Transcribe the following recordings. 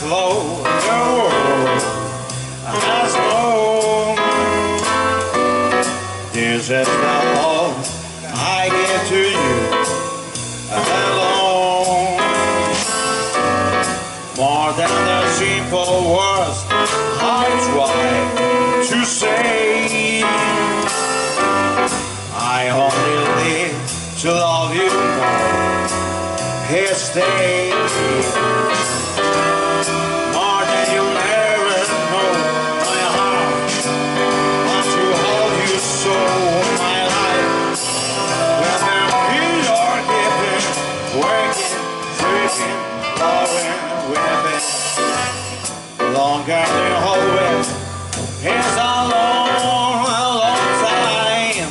slow the world has known. This is the love I give to you alone. More than the simple words I try to say, I only live to love you more each day. More than you'll ever know, my heart wants to hold you so, my life. Whether you're giving, waking, sleeping, loving, weeping, longer than always is a long, long time.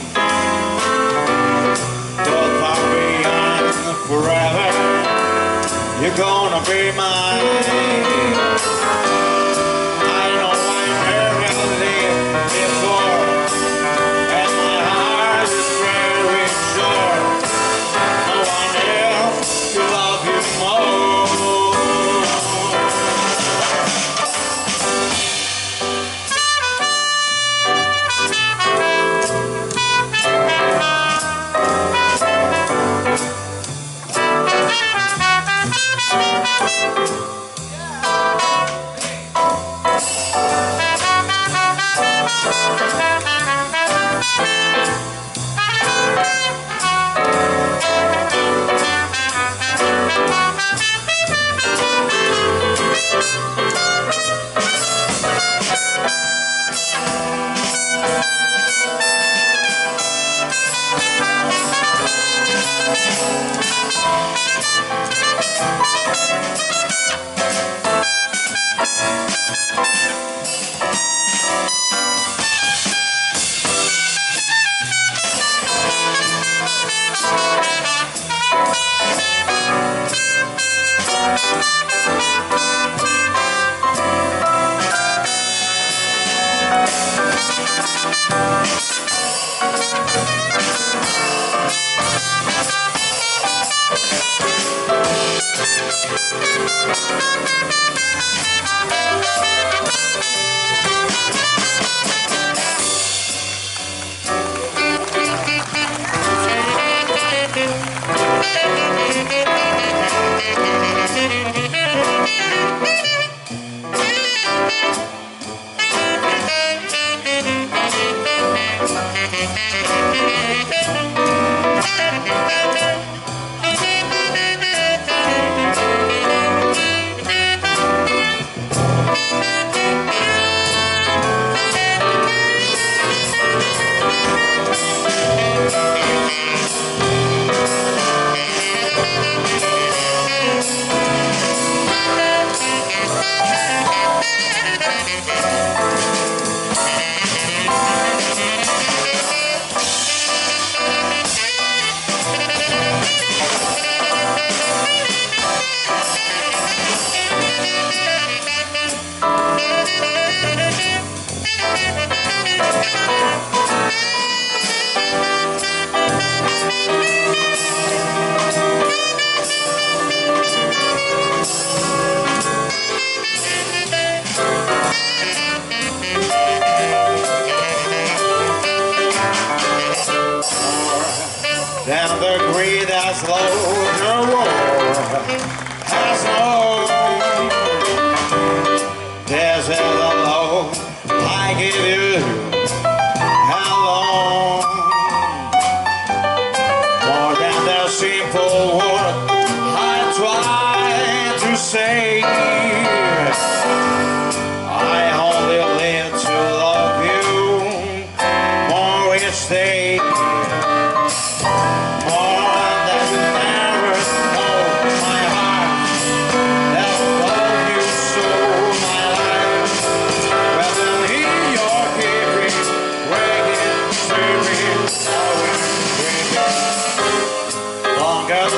But far beyond forever, you're gonna be mine. I know I never lived before, and my heart is very sure no one else will love you more. Then the greed has low, the war has known. This is the love I give you alone. More than the simple word I try to say, I only live to love you more each day. Got